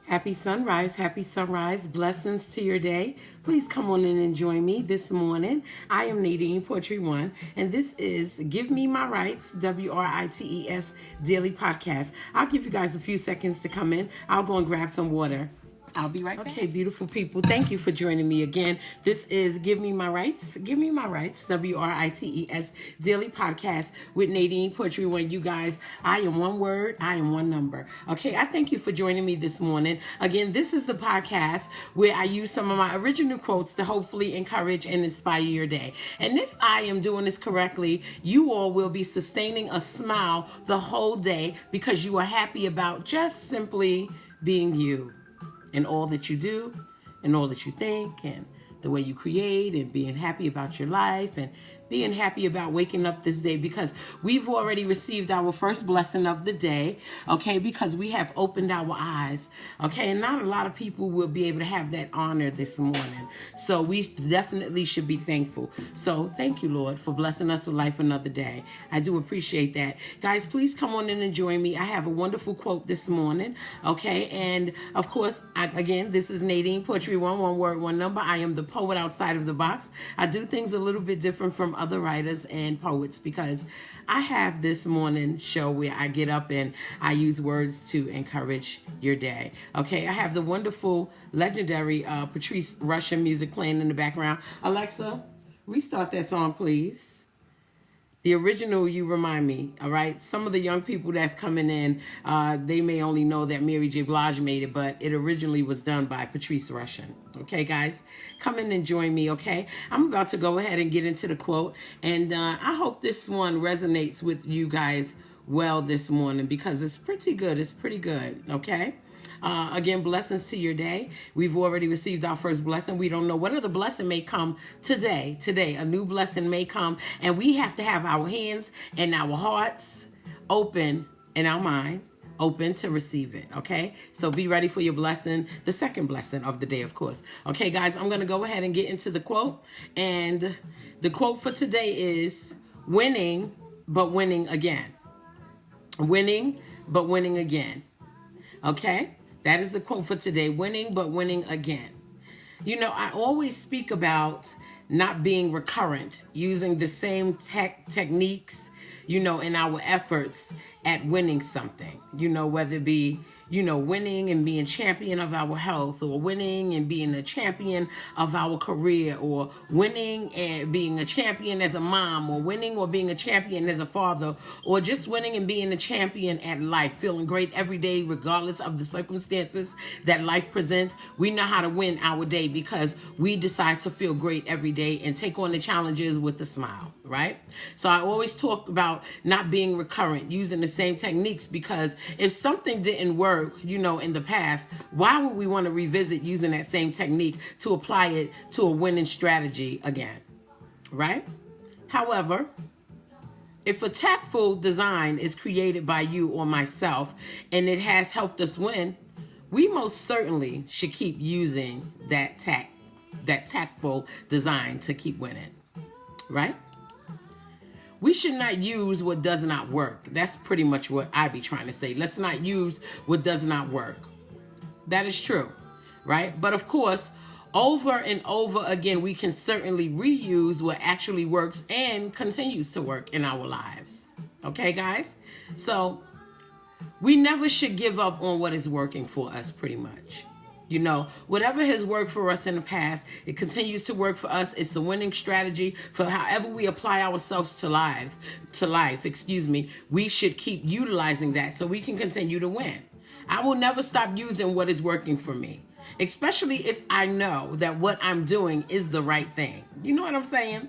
Happy sunrise, blessings to your day. Please come on in and join me this morning. I am Nadine Poetry One, and this is Give Me My Rights, WRITES Daily Podcast. I'll give you guys a few seconds to come in. I'll go and grab some water. I'll be right back. Okay, beautiful people. Thank you for joining me again. This is Give Me My Rights, WRITES Daily Podcast with Nadine Poetry One. You guys, I am one word, I am one number. Okay, I thank you for joining me this morning. Again, this is the podcast where I use some of my original quotes to hopefully encourage and inspire your day. And if I am doing this correctly, you all will be sustaining a smile the whole day because you are happy about just simply being you. And all that you do and all that you think and the way you create and being happy about your life and being happy about waking up this day because we've already received our first blessing of the day, okay, because we have opened our eyes, okay, and not a lot of people will be able to have that honor this morning, so we definitely should be thankful. So thank you, Lord, for blessing us with life another day. I do appreciate that. Guys, please come on in and join me. I have a wonderful quote this morning, okay, and of course, again, this is Nadine Poetry one word, one number. I am the poet outside of the box. I do things a little bit different from other writers and poets because I have this morning show where I get up and I use words to encourage your day. Okay, I have the wonderful, legendary Patrice Rushen music playing in the background. Alexa, restart that song, please. The original, you remind me, all right? Some of the young people that's coming in, they may only know that Mary J. Blige made it, but it originally was done by Patrice Rushen. Okay, guys? Come in and join me, okay? I'm about to go ahead and get into the quote, and I hope this one resonates with you guys well this morning because it's pretty good. It's pretty good, okay? Again, blessings to your day. We've already received our first blessing. We don't know what other blessing may come today. Today, a new blessing may come, and we have to have our hands and our hearts open and our mind open to receive it, okay? So be ready for your blessing, the second blessing of the day, of course. Okay, guys, I'm going to go ahead and get into the quote, and the quote for today is winning, but winning again. Winning, but winning again. Okay? That is the quote for today. Winning, but winning again. You know, I always speak about not being recurrent, using the same techniques, you know, in our efforts at winning something. You know, whether it be, you know, winning and being champion of our health, or winning and being a champion of our career, or winning and being a champion as a mom, or winning or being a champion as a father, or just winning and being a champion at life, feeling great every day regardless of the circumstances that life presents. We know how to win our day because we decide to feel great every day and take on the challenges with a smile, right? So I always talk about not being recurrent, using the same techniques, because if something didn't work, you know, in the past, why would we want to revisit using that same technique to apply it to a winning strategy again, right? However, if a tactful design is created by you or myself and it has helped us win, we most certainly should keep using that tactful design to keep winning, right? We should not use what does not work. That's pretty much what I be trying to say. Let's not use what does not work. That is true, right? But of course, over and over again, we can certainly reuse what actually works and continues to work in our lives. Okay, guys? So we never should give up on what is working for us, pretty much. You know, whatever has worked for us in the past, it continues to work for us. It's a winning strategy for however we apply ourselves to life, we should keep utilizing that so we can continue to win. I will never stop using what is working for me, especially if I know that what I'm doing is the right thing. You know what I'm saying?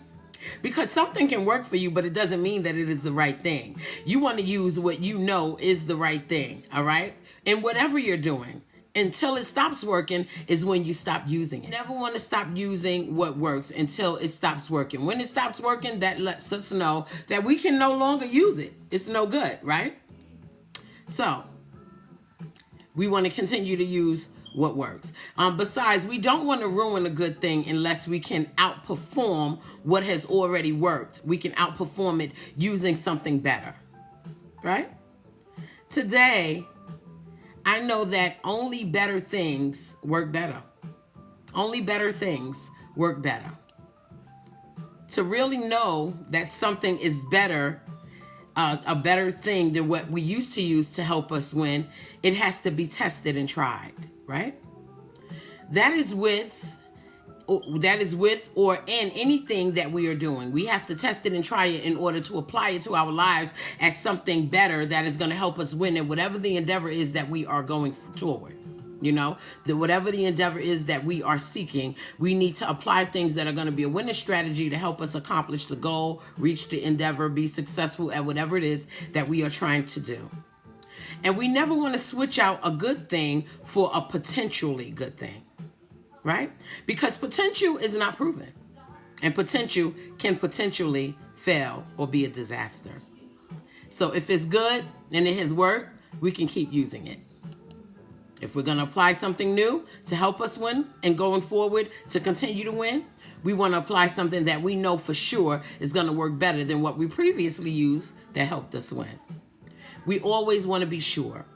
Because something can work for you, but it doesn't mean that it is the right thing. You want to use what you know is the right thing, all right? And whatever you're doing, until it stops working is when you stop using it. You never want to stop using what works until it stops working. When it stops working, that lets us know that we can no longer use it. It's no good, right? So we want to continue to use what works. Besides, we don't want to ruin a good thing unless we can outperform what has already worked. We can outperform it using something better, right? Today, I know that only better things work better. Only better things work better. To really know that something is better, a better thing than what we used to use to help us win, it has to be tested and tried, right? That is with or in anything that we are doing. We have to test it and try it in order to apply it to our lives as something better that is going to help us win in whatever the endeavor is that we are going toward. Whatever the endeavor is that we are seeking, we need to apply things that are going to be a winning strategy to help us accomplish the goal, reach the endeavor, be successful at whatever it is that we are trying to do. And we never want to switch out a good thing for a potentially good thing, right? Because potential is not proven, and potential can potentially fail or be a disaster. So if it's good and it has worked, we can keep using it. If we're going to apply something new to help us win and going forward to continue to win, we want to apply something that we know for sure is going to work better than what we previously used that helped us win. We always want to be sure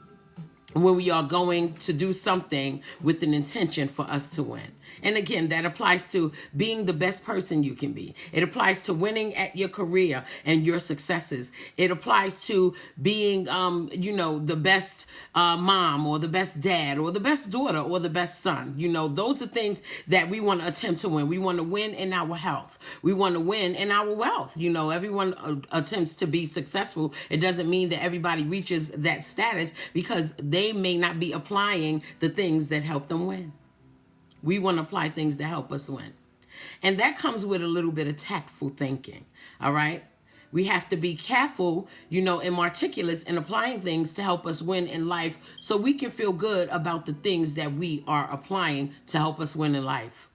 when we are going to do something with an intention for us to win. And again, that applies to being the best person you can be. It applies to winning at your career and your successes. It applies to being, the best mom or the best dad or the best daughter or the best son. Those are things that we want to attempt to win. We want to win in our health. We want to win in our wealth. Everyone attempts to be successful. It doesn't mean that everybody reaches that status because they may not be applying the things that help them win. We want to apply things that help us win. And that comes with a little bit of tactful thinking, all right? We have to be careful, and meticulous in applying things to help us win in life so we can feel good about the things that we are applying to help us win in life.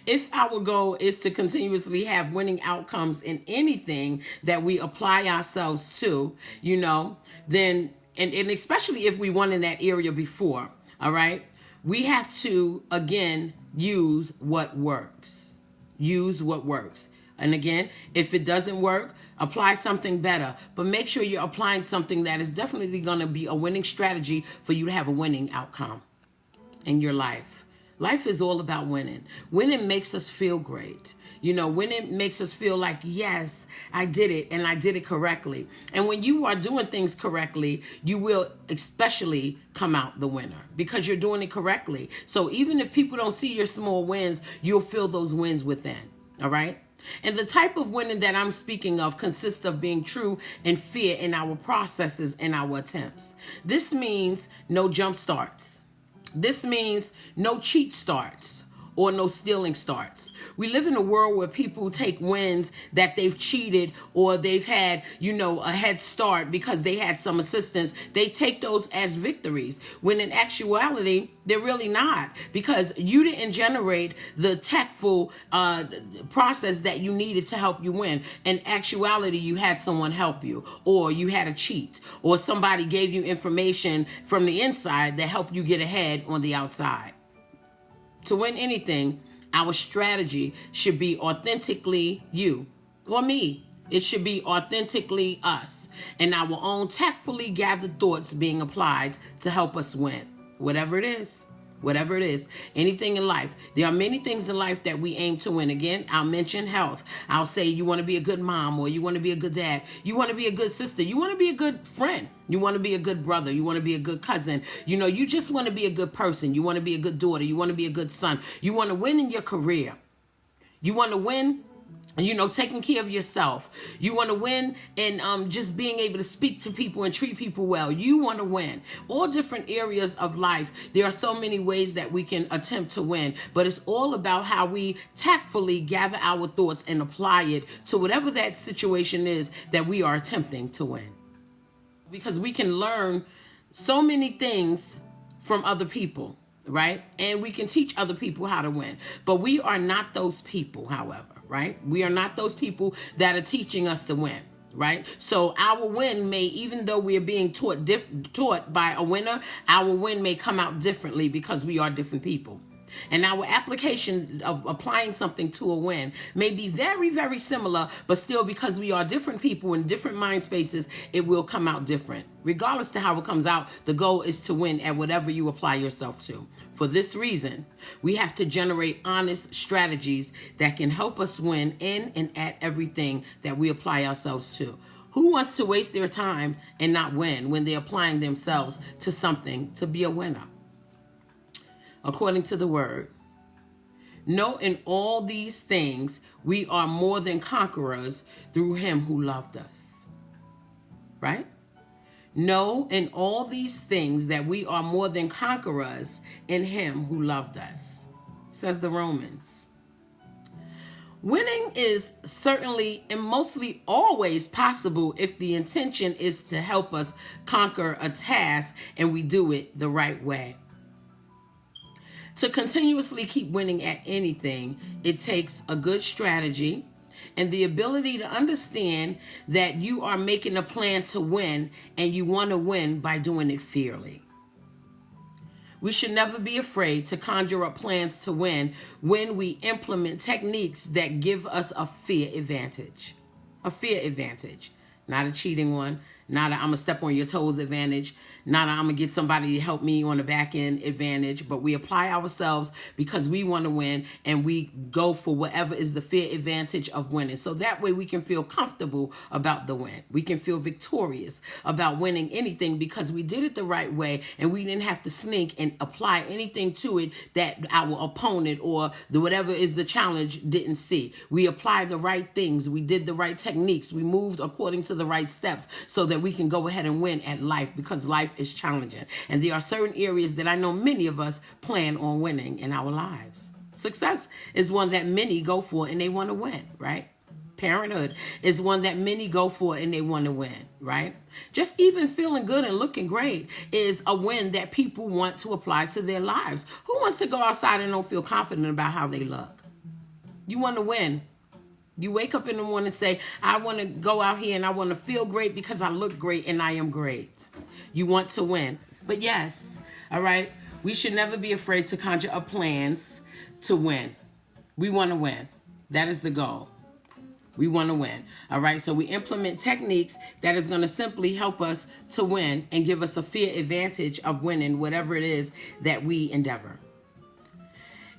If our goal is to continuously have winning outcomes in anything that we apply ourselves to, then, and especially if we won in that area before, all right? We have to, again, use what works. Use what works. And again, if it doesn't work, apply something better. But make sure you're applying something that is definitely going to be a winning strategy for you to have a winning outcome in your life. Life is all about winning. Winning makes us feel great. Winning makes us feel like, yes, I did it and I did it correctly. And when you are doing things correctly, you will especially come out the winner because you're doing it correctly. So even if people don't see your small wins, you'll feel those wins within. All right. And the type of winning that I'm speaking of consists of being true and fair in our processes and our attempts. This means no jump starts. This means no cheat starts or no stealing starts. We live in a world where people take wins that they've cheated or they've had, a head start because they had some assistance. They take those as victories when in actuality, they're really not, because you didn't generate the tactful process that you needed to help you win. In actuality, you had someone help you, or you had a cheat, or somebody gave you information from the inside that helped you get ahead on the outside. To win anything, our strategy should be authentically you or me. It should be authentically us and our own tactfully gathered thoughts being applied to help us win. Whatever it is, anything in life. There are many things in life that we aim to win. Again, I'll mention health. I'll say you want to be a good mom, or you want to be a good dad. You want to be a good sister. You want to be a good friend. You want to be a good brother. You want to be a good cousin. You just want to be a good person. You want to be a good daughter. You want to be a good son. You want to win in your career. You want to win, taking care of yourself. You want to win in just being able to speak to people and treat people well. You want to win. All different areas of life. There are so many ways that we can attempt to win, but it's all about how we tactfully gather our thoughts and apply it to whatever that situation is that we are attempting to win. Because we can learn so many things from other people, right? And we can teach other people how to win. But we are not those people, however. Right? We are not those people that are teaching us to win, right? So our win may, even though we are being taught by a winner, our win may come out differently because we are different people. And our application of applying something to a win may be very, very similar, but still, because we are different people in different mind spaces, it will come out different. Regardless to how it comes out, the goal is to win at whatever you apply yourself to. For this reason, we have to generate honest strategies that can help us win in and at everything that we apply ourselves to. Who wants to waste their time and not win when they're applying themselves to something to be a winner? According to the word, know in all these things we are more than conquerors through him who loved us. Right? Know in all these things that we are more than conquerors in him who loved us, says the Romans. Winning is certainly and mostly always possible if the intention is to help us conquer a task and we do it the right way. To continuously keep winning at anything, it takes a good strategy and the ability to understand that you are making a plan to win and you want to win by doing it fairly. We should never be afraid to conjure up plans to win when we implement techniques that give us a fair advantage. A fair advantage, not a cheating one, not a I'm going to step on your toes advantage, not a I'm going to get somebody to help me on the back end advantage, but we apply ourselves because we want to win and we go for whatever is the fair advantage of winning. So that way we can feel comfortable about the win. We can feel victorious about winning anything because we did it the right way and we didn't have to sneak and apply anything to it that our opponent or the whatever is the challenge didn't see. We applied the right things. We did the right techniques. We moved according to the right steps so that we can go ahead and win at life because life is challenging. And there are certain areas that I know many of us plan on winning in our lives. Success is one that many go for and they want to win, right? Parenthood is one that many go for and they want to win, right? Just even feeling good and looking great is a win that people want to apply to their lives. Who wants to go outside and don't feel confident about how they look? You want to win. You wake up in the morning and say, I want to go out here and I want to feel great because I look great and I am great. You want to win. But yes, all right, we should never be afraid to conjure up plans to win. We want to win. That is the goal. We want to win. All right, so we implement techniques that is going to simply help us to win and give us a fair advantage of winning whatever it is that we endeavor.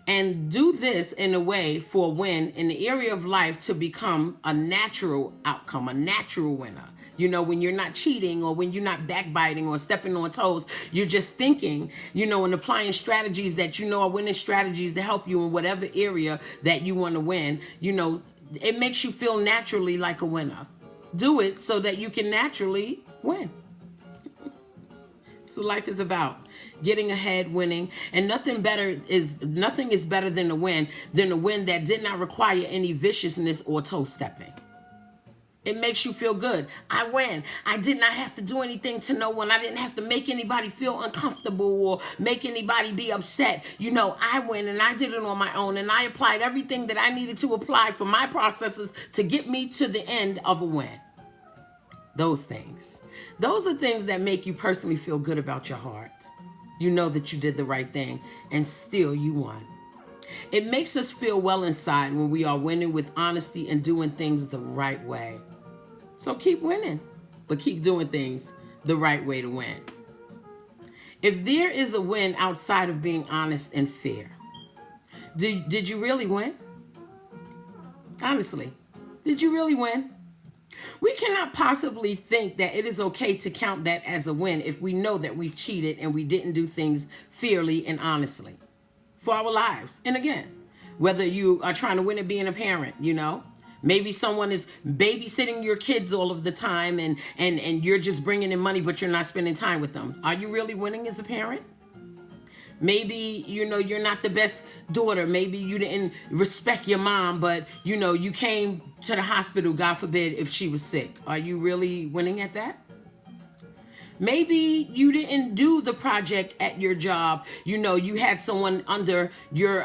And do this in a way for a win in the area of life to become a natural outcome, a natural winner. You know, when you're not cheating or when you're not backbiting or stepping on toes, you're just thinking, you know, and applying strategies that you know are winning strategies to help you in whatever area that you want to win. You know, it makes you feel naturally like a winner. Do it so that you can naturally win. That's what life is about. Getting ahead, winning, and nothing is better than a win that did not require any viciousness or toe stepping. It makes you feel good. I win. I did not have to do anything to no one. I didn't have to make anybody feel uncomfortable or make anybody be upset. You know, I win and I did it on my own and I applied everything that I needed to apply for my processes to get me to the end of a win. Those things. Those are things that make you personally feel good about your heart. You know that you did the right thing and still you won. It makes us feel well inside when we are winning with honesty and doing things the right way. So keep winning, but keep doing things the right way to win. If there is a win outside of being honest and fair, did you really win? Honestly, did you really win? We cannot possibly think that it is okay to count that as a win if we know that we cheated and we didn't do things fairly and honestly for our lives. And again, whether you are trying to win at being a parent, you know, maybe someone is babysitting your kids all of the time and you're just bringing in money, but you're not spending time with them. Are you really winning as a parent? Maybe, you know, you're not the best daughter. Maybe you didn't respect your mom, but, you know, you came to the hospital, God forbid, if she was sick. Are you really winning at that? Maybe you didn't do the project at your job. You know, you had someone under your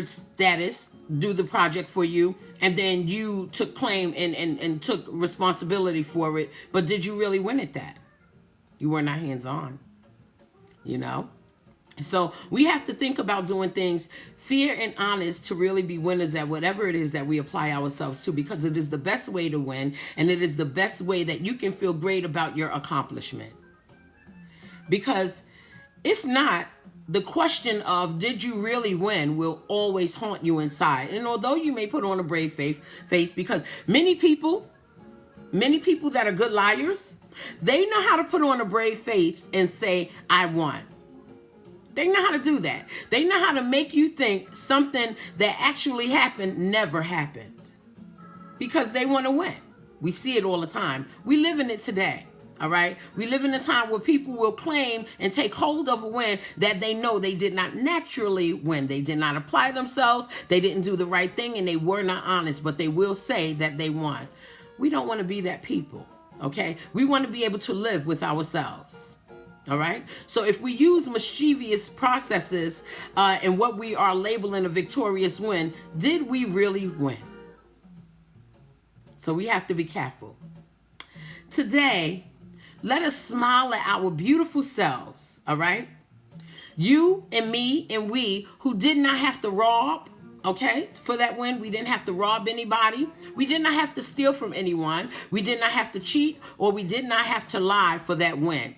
status do the project for you, and then you took claim and took responsibility for it. But did you really win at that? You were not hands-on, you know? So we have to think about doing things fair and honest to really be winners at whatever it is that we apply ourselves to, because it is the best way to win, and it is the best way that you can feel great about your accomplishment. Because if not, the question of did you really win will always haunt you inside. And although you may put on a brave face, because many people that are good liars, they know how to put on a brave face and say, I won. They know how to do that. They know how to make you think something that actually happened never happened, because they want to win. We see it all the time. We live in it today. All right. We live in a time where people will claim and take hold of a win that they know they did not naturally win. They did not apply themselves. They didn't do the right thing, and they were not honest, but they will say that they won. We don't want to be that people. Okay. We want to be able to live with ourselves. All right. So if we use mischievous processes in what we are labeling a victorious win, did we really win? So we have to be careful. Today, let us smile at our beautiful selves. All right. You and me and we who did not have to rob. Okay, for that win, we didn't have to rob anybody. We did not have to steal from anyone. We did not have to cheat, or we did not have to lie for that win.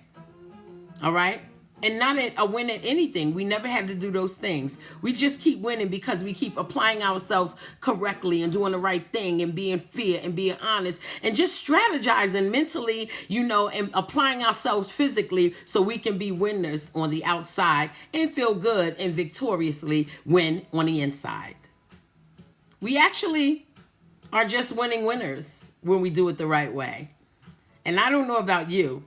All right. And not a win at anything. We never had to do those things. We just keep winning because we keep applying ourselves correctly and doing the right thing and being fair and being honest and just strategizing mentally, and applying ourselves physically so we can be winners on the outside and feel good and victoriously win on the inside. We actually are just winning winners when we do it the right way. And I don't know about you,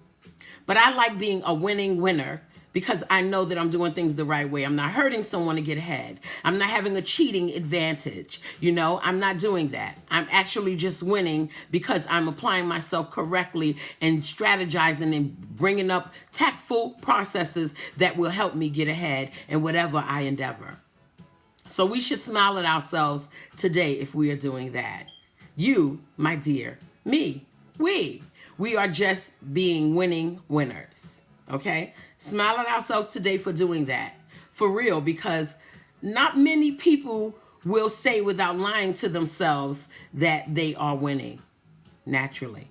but I like being a winning winner because I know that I'm doing things the right way. I'm not hurting someone to get ahead. I'm not having a cheating advantage. I'm not doing that. I'm actually just winning because I'm applying myself correctly and strategizing and bringing up tactful processes that will help me get ahead in whatever I endeavor. So we should smile at ourselves today if we are doing that. You, my dear, me, we are just being winning winners. Okay? Smile at ourselves today for doing that. For real, because not many people will say without lying to themselves that they are winning naturally.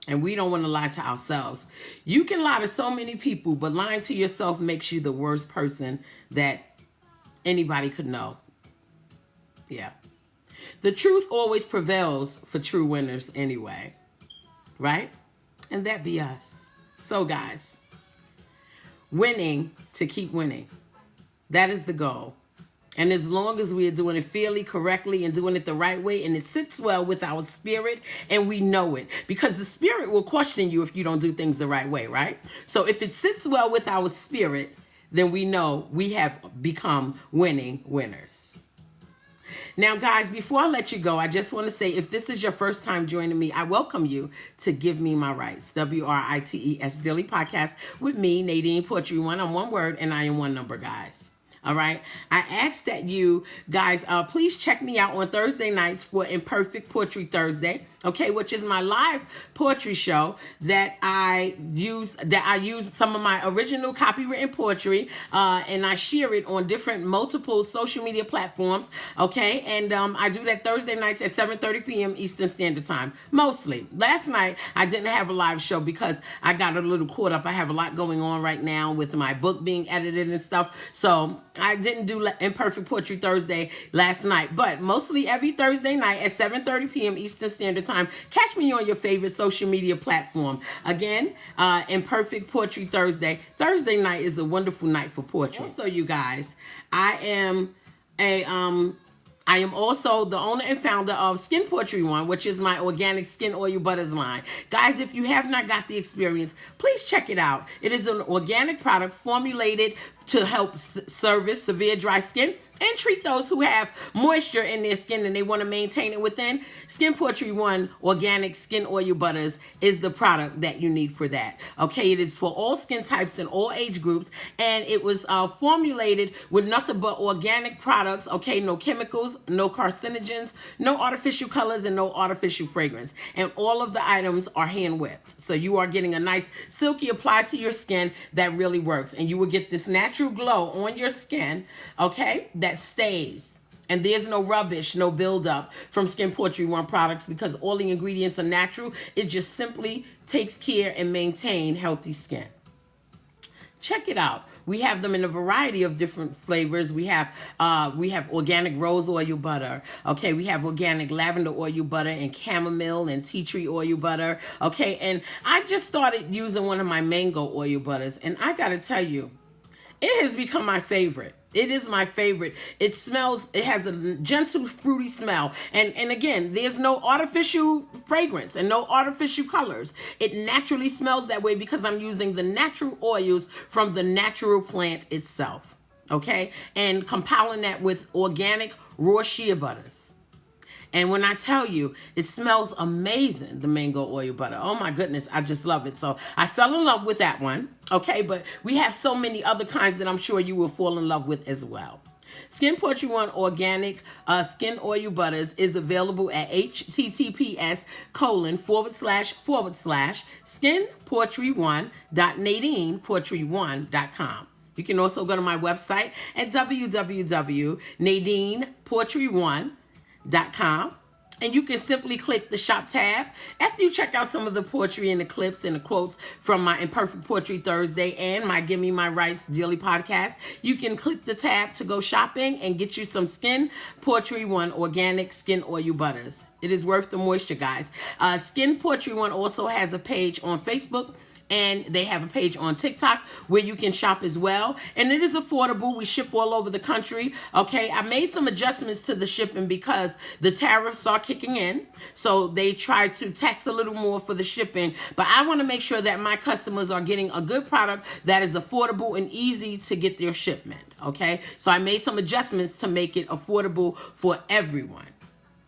And we don't want to lie to ourselves. You can lie to so many people, but lying to yourself makes you the worst person that anybody could know. Yeah. The truth always prevails for true winners anyway. Right? And that be us. So guys, winning to keep winning. That is the goal. And as long as we are doing it fairly, correctly, and doing it the right way, and it sits well with our spirit, and we know it, because the spirit will question you if you don't do things the right way, right? So if it sits well with our spirit, then we know we have become winning winners. Now, guys, before I let you go, I just want to say, if this is your first time joining me, I welcome you to Give Me My Rights, WRITES Daily Podcast with me, Nadine Poetry One. I'm one word and I am one number, guys. All right. I ask that you guys please check me out on Thursday nights for Imperfect Poetry Thursday. Okay, which is my live poetry show that I use some of my original copywritten poetry and I share it on multiple social media platforms. Okay, and I do that Thursday nights at 7:30 p.m. Eastern Standard Time. Mostly. Last night I didn't have a live show because I got a little caught up. I have a lot going on right now with my book being edited and stuff. So I didn't do Imperfect Poetry Thursday last night, but mostly every Thursday night at 7:30 p.m. Eastern Standard Time. Catch me on your favorite social media platform. Again, Imperfect Poetry Thursday. Thursday night is a wonderful night for poetry. Also, you guys, I am also the owner and founder of Skin Poetry One, which is my organic skin oil butters line. Guys, if you have not got the experience, please check it out. It is an organic product formulated to help service severe dry skin and treat those who have moisture in their skin and they want to maintain it within. Skin Poetry One Organic Skin Oil Butters is the product that you need for that. Okay, it is for all skin types and all age groups, and it was formulated with nothing but organic products. Okay, no chemicals, no carcinogens, no artificial colors, and no artificial fragrance. And all of the items are hand whipped, so you are getting a nice silky apply to your skin that really works, and you will get this natural glow on your skin. Okay, that stays. And there's no rubbish, no buildup from Skin Poetry One products because all the ingredients are natural. It just simply takes care and maintain healthy skin. Check it out. We have them in a variety of different flavors. We have organic rose oil butter. Okay, we have organic lavender oil butter and chamomile and tea tree oil butter. Okay, and I just started using one of my mango oil butters, and I gotta tell you, it has become my favorite. It is my favorite. It has a gentle, fruity smell. And again, there's no artificial fragrance and no artificial colors. It naturally smells that way because I'm using the natural oils from the natural plant itself. Okay? And compiling that with organic raw shea butters. And when I tell you, it smells amazing, the mango oil butter. Oh my goodness, I just love it. So I fell in love with that one. Okay, but we have so many other kinds that I'm sure you will fall in love with as well. Skin Poetry One Organic Skin Oil Butters is available at https://skinpoetry1.nadinepoetry1.com. You can also go to my website at www.nadinepoetry1.com, and you can simply click the shop tab. After you check out some of the poetry and the clips and the quotes from my Imperfect Poetry Thursday and my Give Me My Rights daily podcast, you can click the tab to go shopping and get you some Skin Poetry One Organic Skin Oil Butters. It is worth the moisture, guys. Skin Poetry One also has a page on Facebook, and they have a page on TikTok where you can shop as well. And it is affordable. We ship all over the country. Okay, I made some adjustments to the shipping because the tariffs are kicking in. So they try to tax a little more for the shipping. But I want to make sure that my customers are getting a good product that is affordable and easy to get their shipment. Okay, so I made some adjustments to make it affordable for everyone.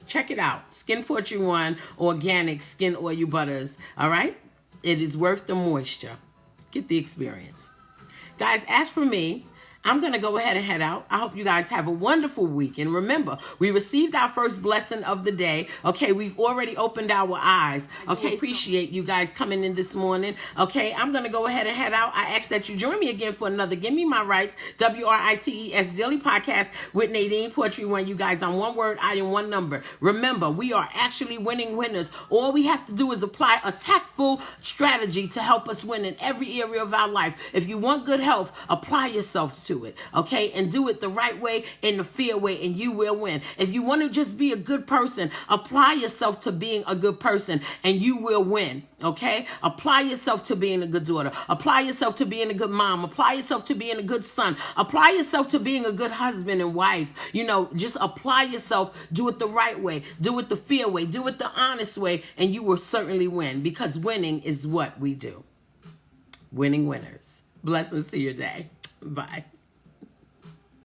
Check it out. Skin Poetry One Organic Skin Oil Butters. All right? It is worth the moisture. Get the experience. Guys, as for me, I'm going to go ahead and head out. I hope you guys have a wonderful week. And remember, we received our first blessing of the day. Okay, we've already opened our eyes. Okay, appreciate you guys coming in this morning. Okay, I'm going to go ahead and head out. I ask that you join me again for another Give Me My Rights, WRITES daily podcast with Nadine Poetry One. You guys, on one word, I am one number. Remember, we are actually winning winners. All we have to do is apply a tactful strategy to help us win in every area of our life. If you want good health, apply yourselves to it, okay? And do it the right way and the fair way, and you will win. If you want to just be a good person, apply yourself to being a good person, and you will win, okay? Apply yourself to being a good daughter. Apply yourself to being a good mom. Apply yourself to being a good son. Apply yourself to being a good husband and wife. You know, just apply yourself. Do it the right way. Do it the fair way. Do it the honest way, and you will certainly win, because winning is what we do. Winning winners. Blessings to your day. Bye.